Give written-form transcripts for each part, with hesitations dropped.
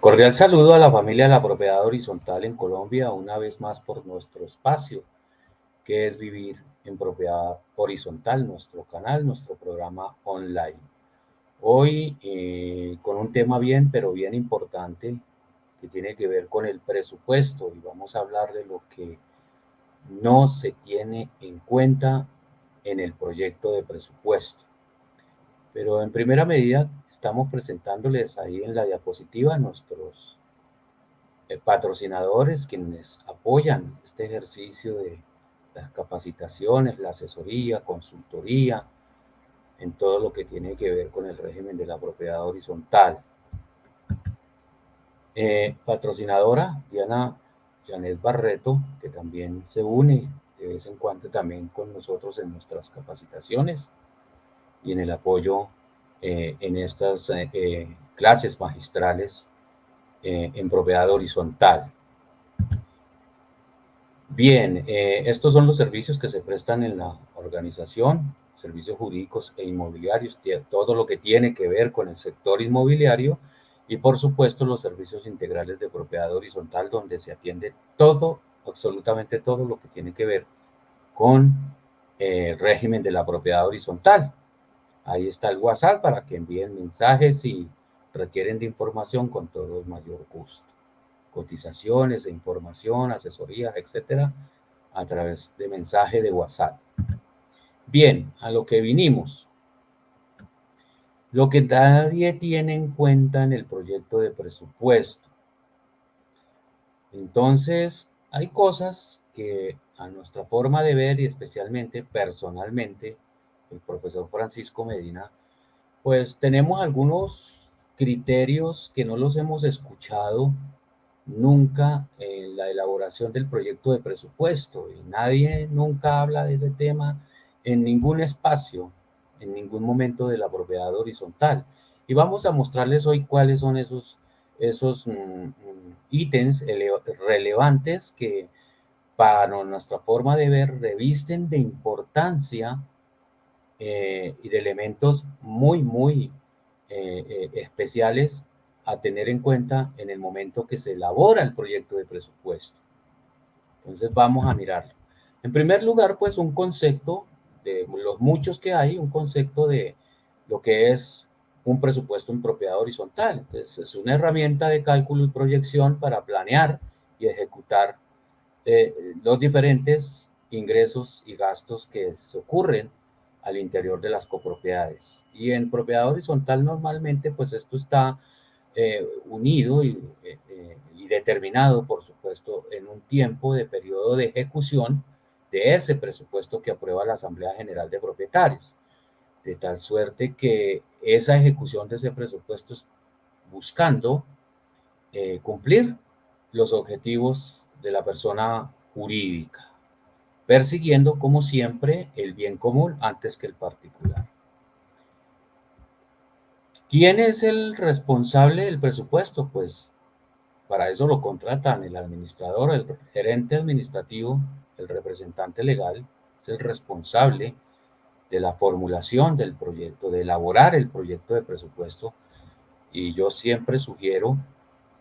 Cordial saludo a la familia de la Propiedad Horizontal en Colombia, una vez más por nuestro espacio, que es Vivir en Propiedad Horizontal, nuestro canal, nuestro programa online. Hoy con un tema pero bien importante, que tiene que ver con el presupuesto, y vamos a hablar de lo que no se tiene en cuenta en el proyecto de presupuesto. Pero en primera medida estamos presentándoles ahí en la diapositiva nuestros patrocinadores quienes apoyan este ejercicio de las capacitaciones, la asesoría, consultoría, en todo lo que tiene que ver con el régimen de la propiedad horizontal. Patrocinadora Diana Janet Barreto, que también se une de vez en cuando también con nosotros en nuestras capacitaciones y en el apoyo en estas clases magistrales en propiedad horizontal. Bien, estos son los servicios que se prestan en la organización, servicios jurídicos e inmobiliarios, todo lo que tiene que ver con el sector inmobiliario y por supuesto los servicios integrales de propiedad horizontal donde se atiende todo, absolutamente todo lo que tiene que ver con el régimen de la propiedad horizontal. Ahí está el WhatsApp para que envíen mensajes si requieren de información con todo el mayor gusto. Cotizaciones, información, asesorías, etcétera, a través de mensaje de WhatsApp. Bien, a lo que vinimos. Lo que nadie tiene en cuenta en el proyecto de presupuesto. Entonces, hay cosas que a nuestra forma de ver y especialmente personalmente, el profesor Francisco Medina, pues tenemos algunos criterios que no los hemos escuchado nunca en la elaboración del proyecto de presupuesto y nadie nunca habla de ese tema en ningún espacio, en ningún momento de la propiedad horizontal. Y vamos a mostrarles hoy cuáles son esos ítems relevantes que para nuestra forma de ver revisten de importancia y de elementos muy especiales a tener en cuenta en el momento que se elabora el proyecto de presupuesto. Entonces vamos a mirarlo. En primer lugar, pues un concepto de los muchos que hay, un concepto de lo que es un presupuesto en propiedad horizontal. Entonces es una herramienta de cálculo y proyección para planear y ejecutar los diferentes ingresos y gastos que se ocurren al interior de las copropiedades. Y en propiedad horizontal normalmente pues esto está unido y determinado, por supuesto, en un tiempo de periodo de ejecución de ese presupuesto que aprueba la Asamblea General de Propietarios. De tal suerte que esa ejecución de ese presupuesto es buscando cumplir los objetivos de la persona jurídica, persiguiendo, como siempre, el bien común antes que el particular. ¿Quién es el responsable del presupuesto? Pues para eso lo contratan el administrador, el gerente administrativo, el representante legal, es el responsable de la formulación del proyecto, de elaborar el proyecto de presupuesto. Y yo siempre sugiero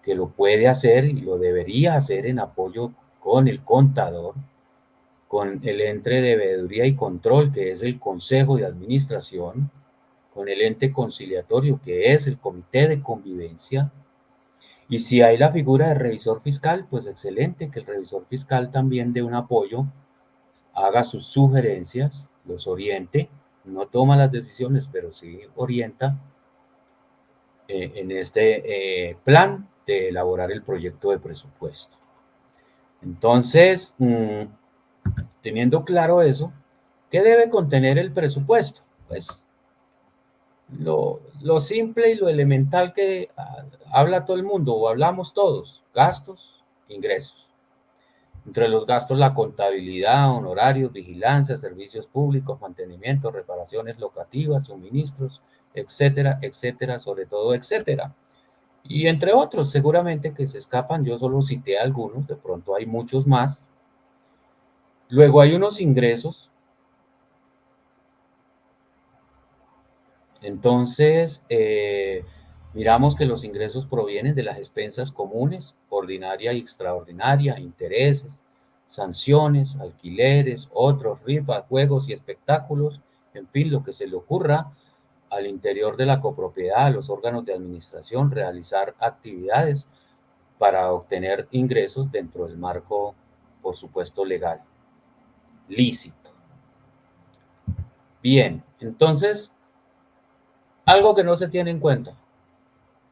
que lo puede hacer y lo debería hacer en apoyo con el contador, con el ente de veeduría y control, que es el Consejo de Administración, con el ente conciliatorio, que es el Comité de Convivencia, y si hay la figura de revisor fiscal, pues excelente, que el revisor fiscal también dé un apoyo, haga sus sugerencias, los oriente, no toma las decisiones, pero sí orienta en este plan de elaborar el proyecto de presupuesto. Entonces, teniendo claro eso, ¿qué debe contener el presupuesto? Pues lo simple y lo elemental que habla todo el mundo o hablamos todos, gastos, ingresos. Entre los gastos, la contabilidad, honorarios, vigilancia, servicios públicos, mantenimiento, reparaciones locativas, suministros, etcétera, etcétera, sobre todo, etcétera. Y entre otros, seguramente que se escapan, yo solo cité algunos, de pronto hay muchos más. Luego hay unos ingresos. Entonces, Miramos que los ingresos provienen de las expensas comunes, ordinaria y extraordinaria, intereses, sanciones, alquileres, otros, rifas, juegos y espectáculos, en fin, lo que se le ocurra al interior de la copropiedad, a los órganos de administración, realizar actividades para obtener ingresos dentro del marco, por supuesto, legal, lícito. Bien, entonces, algo que no se tiene en cuenta,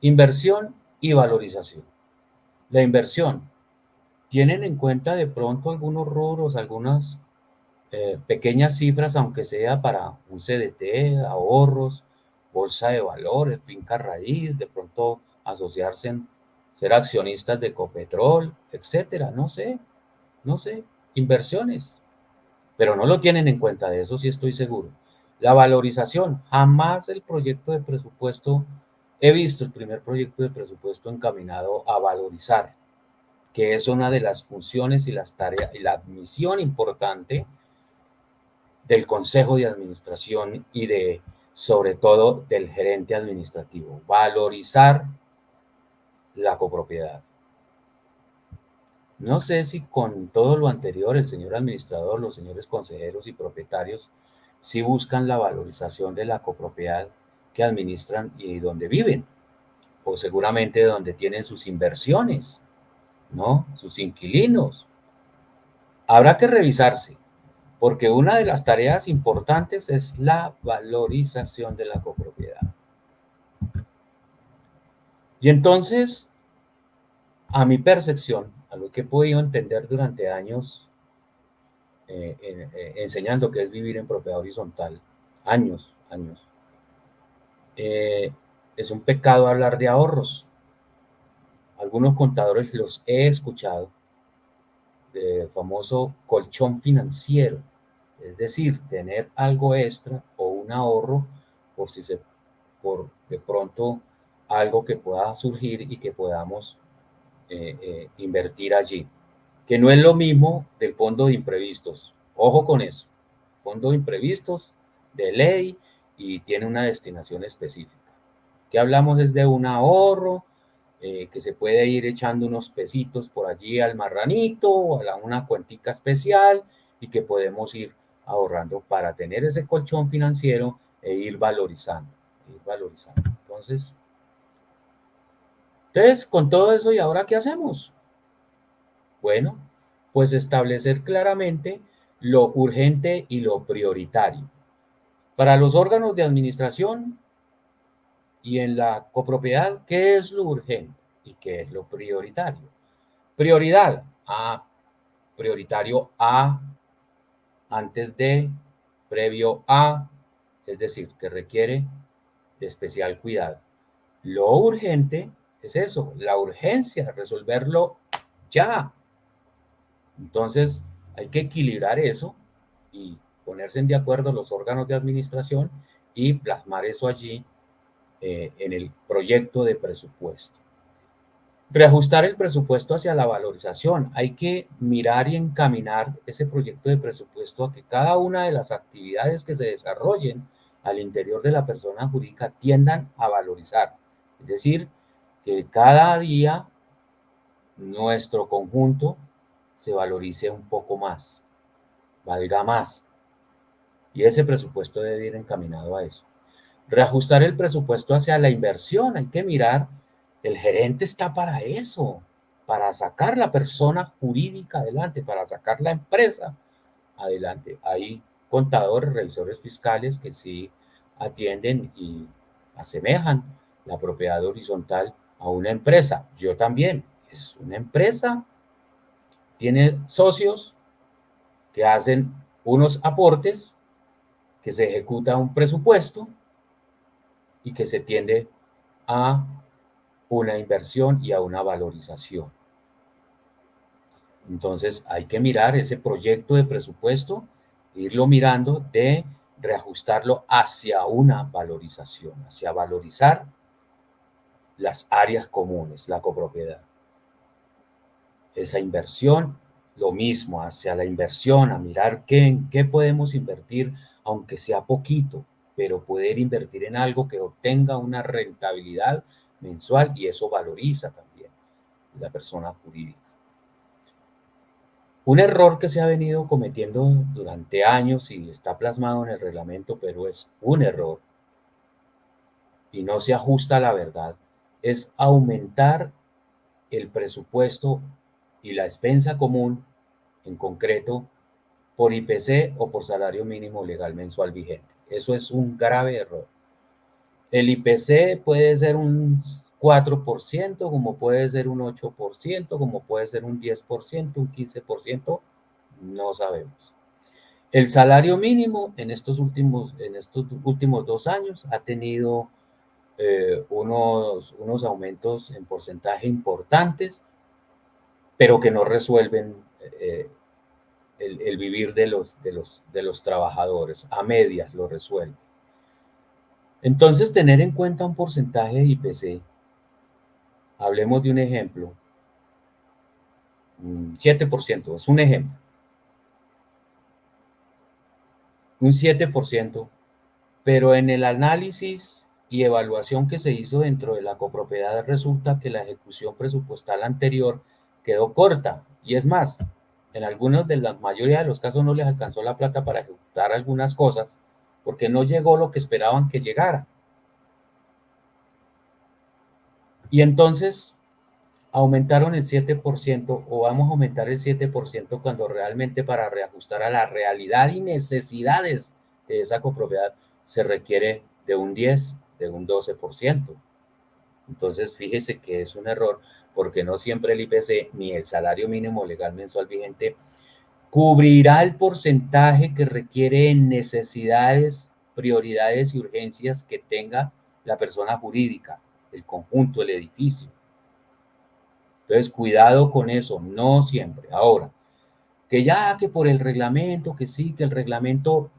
inversión y valorización. La inversión, ¿tienen en cuenta de pronto algunos rubros, algunas pequeñas cifras, aunque sea para un CDT, ahorros, bolsa de valores, finca raíz, de pronto asociarse, ser accionistas de Ecopetrol, etcétera? No sé, inversiones, pero no lo tienen en cuenta, de eso sí estoy seguro. La valorización, jamás el proyecto de presupuesto, he visto el primer proyecto de presupuesto encaminado a valorizar, que es una de las funciones y las tareas y la misión importante del consejo de administración y de, sobre todo, del gerente administrativo, valorizar la copropiedad. No sé si con todo lo anterior el señor administrador, los señores consejeros y propietarios, si buscan la valorización de la copropiedad que administran y donde viven, o seguramente donde tienen sus inversiones, ¿no? Sus inquilinos. Habrá que revisarse, porque una de las tareas importantes es la valorización de la copropiedad. Y entonces, a mi percepción, a lo que he podido entender durante años enseñando qué es vivir en propiedad horizontal, años, eh, es un pecado hablar de ahorros. Algunos contadores los he escuchado, de famoso colchón financiero, es decir, tener algo extra o un ahorro por si se, por de pronto algo que pueda surgir y que podamos invertir allí, que no es lo mismo del fondo de imprevistos. Ojo con eso, fondo de imprevistos de ley y tiene una destinación específica. Que hablamos es de un ahorro que se puede ir echando unos pesitos por allí al marranito o a una cuentica especial y que podemos ir ahorrando para tener ese colchón financiero e ir valorizando, ir valorizando. Entonces, con todo eso, ¿y ahora qué hacemos? Bueno, pues establecer claramente lo urgente y lo prioritario. Para los órganos de administración y en la copropiedad, ¿qué es lo urgente y qué es lo prioritario? Prioridad A, prioritario A, antes de, previo a, es decir, que requiere de especial cuidado. Lo urgente es eso, la urgencia, resolverlo ya. Entonces, hay que equilibrar eso y ponerse de acuerdo los órganos de administración y plasmar eso allí en el proyecto de presupuesto. Reajustar el presupuesto hacia la valorización. Hay que mirar y encaminar ese proyecto de presupuesto a que cada una de las actividades que se desarrollen al interior de la persona jurídica tiendan a valorizar. Es decir, que cada día nuestro conjunto se valorice un poco más, valga más. Y ese presupuesto debe ir encaminado a eso. Reajustar el presupuesto hacia la inversión. Hay que mirar, el gerente está para eso, para sacar la persona jurídica adelante, para sacar la empresa adelante. Hay contadores, revisores fiscales que sí atienden y asemejan la propiedad horizontal a una empresa. Yo también. Es una empresa, tiene socios que hacen unos aportes, que se ejecuta un presupuesto y que se tiende a una inversión y a una valorización. Entonces hay que mirar ese proyecto de presupuesto, irlo mirando de reajustarlo hacia una valorización, hacia valorizar las áreas comunes, la copropiedad. Esa inversión, lo mismo, hacia la inversión, a mirar en qué podemos invertir, aunque sea poquito, pero poder invertir en algo que obtenga una rentabilidad mensual y eso valoriza también la persona jurídica. Un error que se ha venido cometiendo durante años y está plasmado en el reglamento, pero es un error y no se ajusta a la verdad, es aumentar el presupuesto y la expensa común, en concreto, por IPC o por salario mínimo legal mensual vigente. Eso es un grave error. El IPC puede ser un 4%, como puede ser un 8%, como puede ser un 10%, un 15%, no sabemos. El salario mínimo en estos últimos 2 años ha tenido unos aumentos en porcentaje importantes, pero que no resuelven eh, el vivir de los trabajadores, a medias lo resuelven. Entonces, tener en cuenta un porcentaje de IPC, hablemos de un ejemplo, 7%, es un ejemplo, un 7%, pero en el análisis y evaluación que se hizo dentro de la copropiedad resulta que la ejecución presupuestal anterior quedó corta. Y es más, en algunos de la mayoría de los casos no les alcanzó la plata para ejecutar algunas cosas porque no llegó lo que esperaban que llegara. Y entonces aumentaron el 7% o vamos a aumentar el 7% cuando realmente para reajustar a la realidad y necesidades de esa copropiedad se requiere de un 10, de un 12%. Entonces, fíjese que es un error porque no siempre el IPC ni el salario mínimo legal mensual vigente cubrirá el porcentaje que requiere en necesidades, prioridades y urgencias que tenga la persona jurídica, el conjunto, el edificio. Entonces, cuidado con eso, no siempre. Ahora, que ya que por el reglamento, que sí, que el reglamento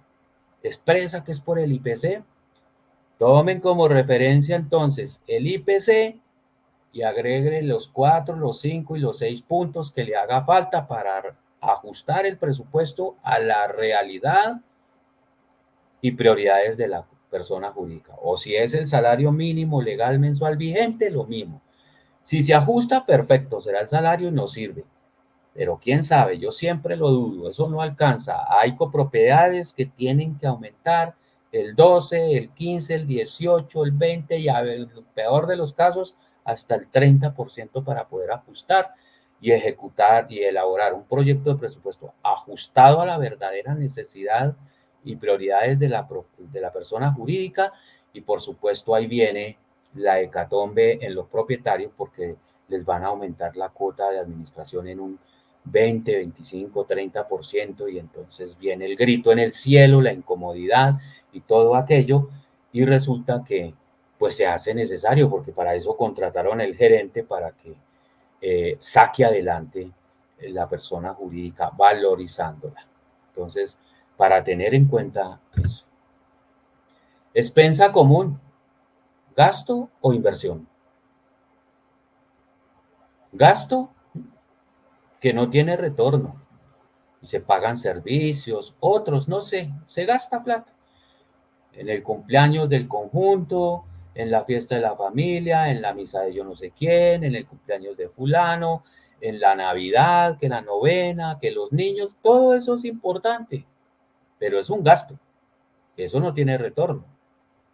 expresa que es por el IPC, tomen como referencia entonces el IPC y agreguen los 4, los 5 y los 6 puntos que le haga falta para ajustar el presupuesto a la realidad y prioridades de la persona jurídica. O si es el salario mínimo legal mensual vigente, lo mismo. Si se ajusta, perfecto, será el salario y nos sirve. Pero quién sabe, yo siempre lo dudo, eso no alcanza. Hay copropiedades que tienen que aumentar el 12, el 15, el 18, el 20 y en el peor de los casos hasta el 30% para poder ajustar y ejecutar y elaborar un proyecto de presupuesto ajustado a la verdadera necesidad y prioridades de la persona jurídica. Y por supuesto ahí viene la hecatombe en los propietarios porque les van a aumentar la cuota de administración en un 20, 25, 30% y entonces viene el grito en el cielo, la incomodidad y todo aquello y resulta que pues se hace necesario porque para eso contrataron el gerente para que saque adelante la persona jurídica valorizándola. Entonces, para tener en cuenta eso. Expensa común, gasto o inversión. Gasto que no tiene retorno. Se pagan servicios, otros, no sé, se gasta plata. En el cumpleaños del conjunto, en la fiesta de la familia, en la misa de yo no sé quién, en el cumpleaños de fulano, en la Navidad, que la novena, que los niños, todo eso es importante, pero es un gasto, eso no tiene retorno.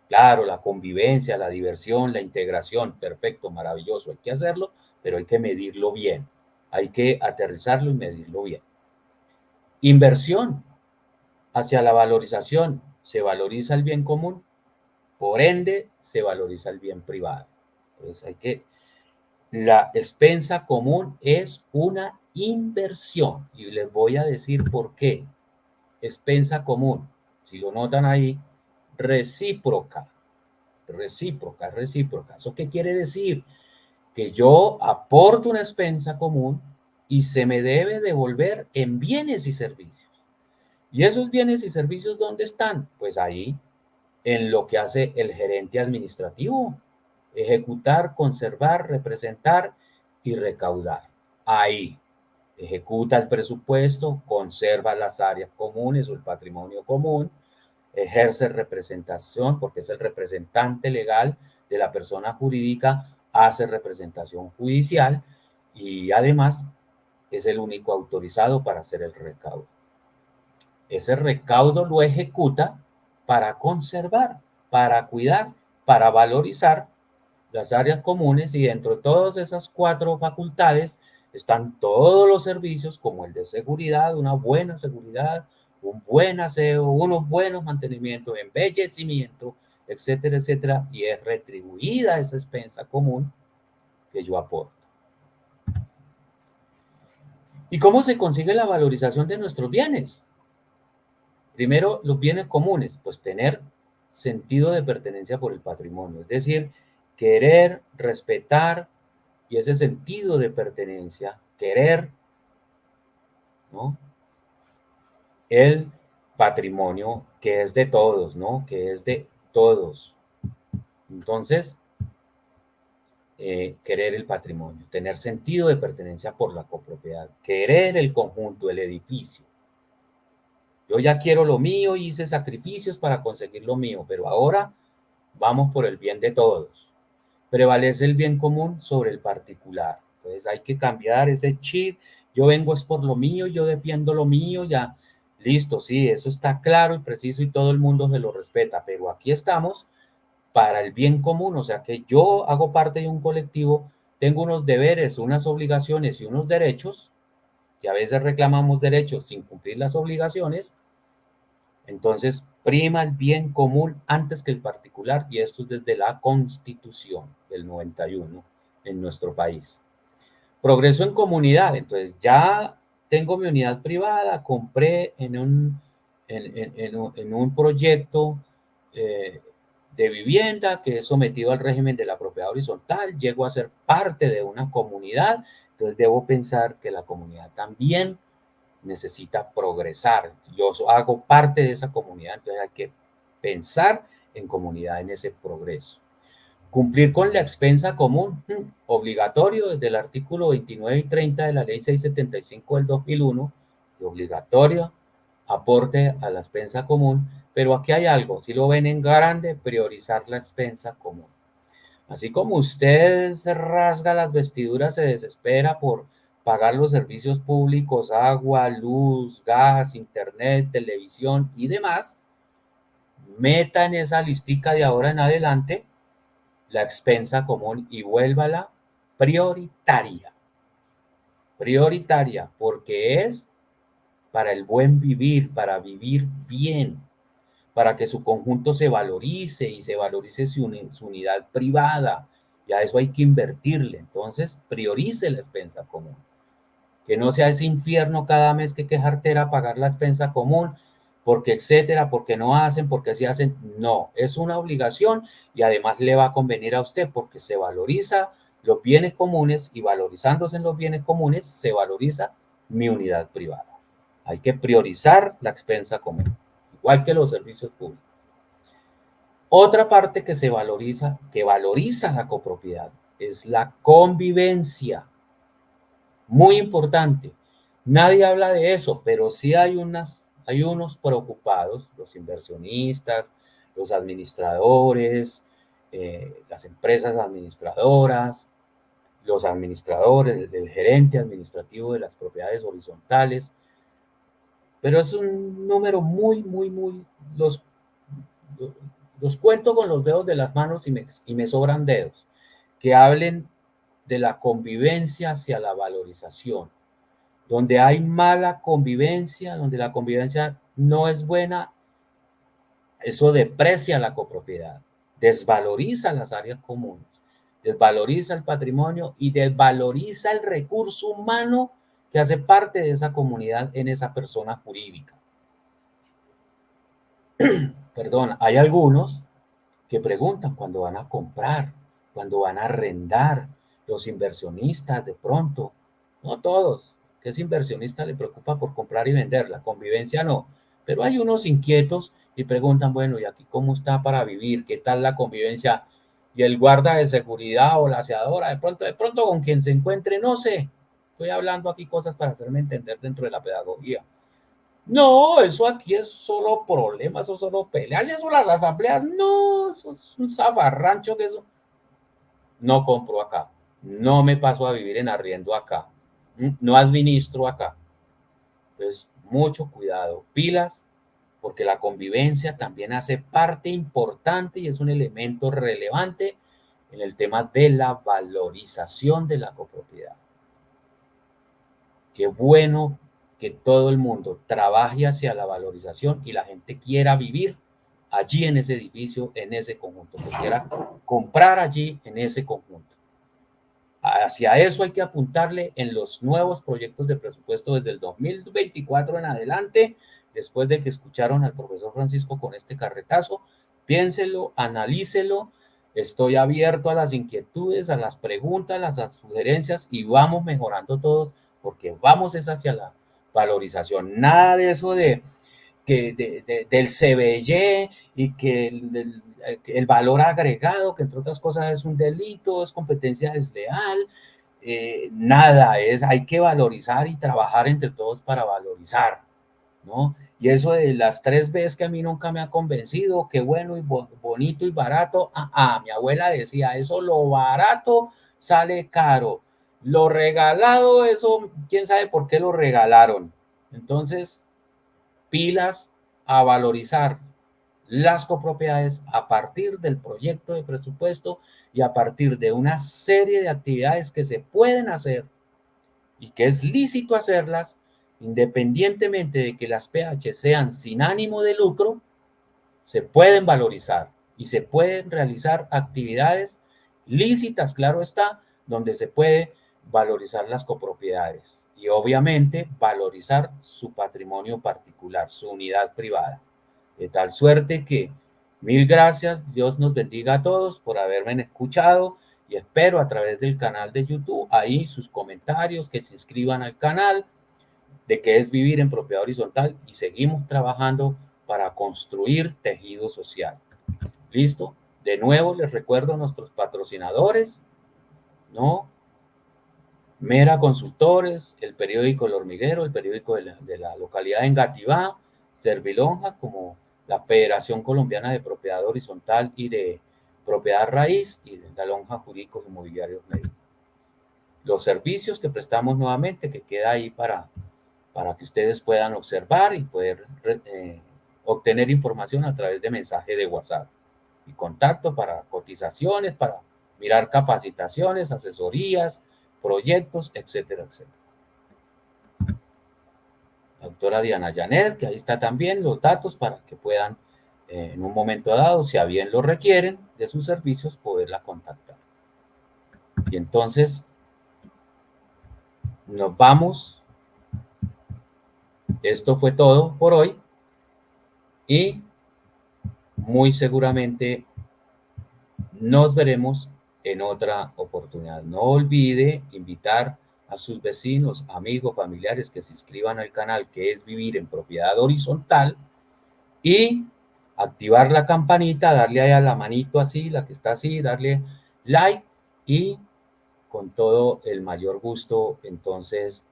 Claro, la convivencia, la diversión, la integración, perfecto, maravilloso, hay que hacerlo, pero hay que medirlo bien, hay que aterrizarlo y medirlo bien. Inversión hacia la valorización, se valoriza el bien común, por ende se valoriza el bien privado. Entonces la expensa común es una inversión y les voy a decir por qué. Expensa común, si lo notan ahí, recíproca, recíproca, recíproca. ¿Eso qué quiere decir? Que yo aporto una expensa común y se me debe devolver en bienes y servicios. ¿Y esos bienes y servicios dónde están? Pues ahí, en lo que hace el gerente administrativo. Ejecutar, conservar, representar y recaudar. Ahí, ejecuta el presupuesto, conserva las áreas comunes o el patrimonio común, ejerce representación porque es el representante legal de la persona jurídica hace representación judicial y además es el único autorizado para hacer el recaudo. Ese recaudo lo ejecuta para conservar, para cuidar, para valorizar las áreas comunes, y dentro de todas esas 4 facultades están todos los servicios como el de seguridad, una buena seguridad, un buen aseo, unos buenos mantenimientos, embellecimiento, etcétera, etcétera, y es retribuida esa expensa común que yo aporto. ¿Y cómo se consigue la valorización de nuestros bienes? Primero, los bienes comunes, pues tener sentido de pertenencia por el patrimonio, es decir, querer, respetar y ese sentido de pertenencia, querer, ¿no? El patrimonio que es de todos, ¿no? Que es de todos. Entonces, querer el patrimonio, tener sentido de pertenencia por la copropiedad, querer el conjunto, el edificio. Yo ya quiero lo mío, hice sacrificios para conseguir lo mío, pero ahora vamos por el bien de todos. Prevalece el bien común sobre el particular. Entonces hay que cambiar ese chip. Yo vengo es por lo mío, yo defiendo lo mío, ya. Listo, sí, eso está claro y preciso y todo el mundo se lo respeta, pero aquí estamos para el bien común, o sea que yo hago parte de un colectivo, tengo unos deberes, unas obligaciones y unos derechos, que a veces reclamamos derechos sin cumplir las obligaciones. Entonces, prima el bien común antes que el particular, y esto es desde la Constitución del 91 en nuestro país. Progreso en comunidad, entonces ya tengo mi unidad privada, compré en un proyecto de vivienda que es sometido al régimen de la propiedad horizontal, llego a ser parte de una comunidad, entonces debo pensar que la comunidad también necesita progresar. Yo hago parte de esa comunidad, entonces hay que pensar en comunidad, en ese progreso. Cumplir con la expensa común, obligatorio desde el artículo 29 y 30 de la ley 675 del 2001, obligatorio aporte a la expensa común, pero aquí hay algo, si lo ven en grande, priorizar la expensa común. Así como usted se rasga las vestiduras, se desespera por pagar los servicios públicos, agua, luz, gas, internet, televisión y demás, meta en esa listica de ahora en adelante la expensa común y vuélvala prioritaria. Prioritaria, porque es para el buen vivir, para vivir bien, para que su conjunto se valorice y se valorice su unidad privada. Y a eso hay que invertirle. Entonces, priorice la expensa común. Que no sea ese infierno cada mes que quejartera pagar la expensa común, porque etcétera, porque no hacen, porque sí hacen. No, es una obligación y además le va a convenir a usted porque se valoriza los bienes comunes y valorizándose en los bienes comunes se valoriza mi unidad privada. Hay que priorizar la expensa común, igual que los servicios públicos. Otra parte que valoriza la copropiedad, es la convivencia. Muy importante. Nadie habla de eso, pero sí hay unos preocupados, los inversionistas, los administradores, las empresas administradoras, los administradores, el gerente administrativo de las propiedades horizontales, pero es un número los, los cuento con los dedos de las manos y me sobran dedos, que hablen de la convivencia hacia la valorización. Donde hay mala convivencia, donde la convivencia no es buena, eso deprecia la copropiedad, desvaloriza las áreas comunes, desvaloriza el patrimonio y desvaloriza el recurso humano que hace parte de esa comunidad en esa persona jurídica. Perdón, hay algunos que preguntan cuando van a comprar, cuando van a arrendar, los inversionistas de pronto, no todos, que es inversionista le preocupa por comprar y vender, la convivencia no, pero hay unos inquietos y preguntan, bueno, ¿y aquí cómo está para vivir? ¿Qué tal la convivencia? Y el guarda de seguridad o la aseadora, de pronto con quien se encuentre, no sé, estoy hablando aquí cosas para hacerme entender dentro de la pedagogía. No, eso aquí es solo problemas, eso solo peleas, eso las asambleas, no, eso es un zafarrancho que eso. no compro acá, no me paso a vivir en arriendo acá, no administro acá. Entonces, mucho cuidado, pilas, porque la convivencia también hace parte importante y es un elemento relevante en el tema de la valorización de la copropiedad. Qué bueno que todo el mundo trabaje hacia la valorización y la gente quiera vivir allí en ese edificio, en ese conjunto, que quiera comprar allí en ese conjunto. Hacia eso hay que apuntarle en los nuevos proyectos de presupuesto desde el 2024 en adelante, después de que escucharon al profesor Francisco con este carretazo. Piénselo, analícelo. Estoy abierto a las inquietudes, a las preguntas, a las sugerencias y vamos mejorando todos porque vamos es hacia la valorización. Nada de eso del CBY y que el valor agregado, que entre otras cosas es un delito, es competencia desleal, nada, hay que valorizar y trabajar entre todos para valorizar, ¿no? Y eso de las 3 Bs que a mí nunca me ha convencido, que bueno y bonito y barato, mi abuela decía, eso lo barato sale caro, lo regalado, eso, quién sabe por qué lo regalaron. Entonces, pilas a valorizar las copropiedades a partir del proyecto de presupuesto y a partir de una serie de actividades que se pueden hacer y que es lícito hacerlas, independientemente de que las PH sean sin ánimo de lucro, se pueden valorizar y se pueden realizar actividades lícitas, claro está, donde se puede valorizar las copropiedades y obviamente valorizar su patrimonio particular, su unidad privada. De tal suerte que mil gracias, Dios nos bendiga a todos por haberme escuchado y espero a través del canal de YouTube ahí sus comentarios, que se inscriban al canal de qué es vivir en propiedad horizontal y seguimos trabajando para construir tejido social. ¿Listo? De nuevo les recuerdo a nuestros patrocinadores, ¿no? Mera Consultores, el periódico El Hormiguero, el periódico de la localidad de Engativá, Servilonja, como la Federación Colombiana de Propiedad Horizontal y de Propiedad Raíz y de la Lonja Jurídicos Inmobiliarios Médicos. Los servicios que prestamos nuevamente, que queda ahí para que ustedes puedan observar y poder obtener información a través de mensaje de WhatsApp y contacto para cotizaciones, para mirar capacitaciones, asesorías, proyectos, etcétera, etcétera. La doctora Diana Janet, que ahí está también los datos para que puedan en un momento dado, si a bien lo requieren de sus servicios, poderla contactar. Y entonces nos vamos. Esto fue todo por hoy y muy seguramente nos veremos en otra oportunidad. No olvide invitar a sus vecinos, amigos, familiares que se inscriban al canal, que es Vivir en Propiedad Horizontal, y activar la campanita, darle ahí a la manito así, la que está así, darle like y con todo el mayor gusto entonces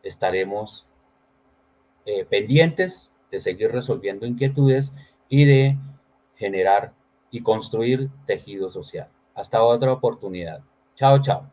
estaremos pendientes de seguir resolviendo inquietudes y de generar y construir tejido social. Hasta otra oportunidad. Chao, chao.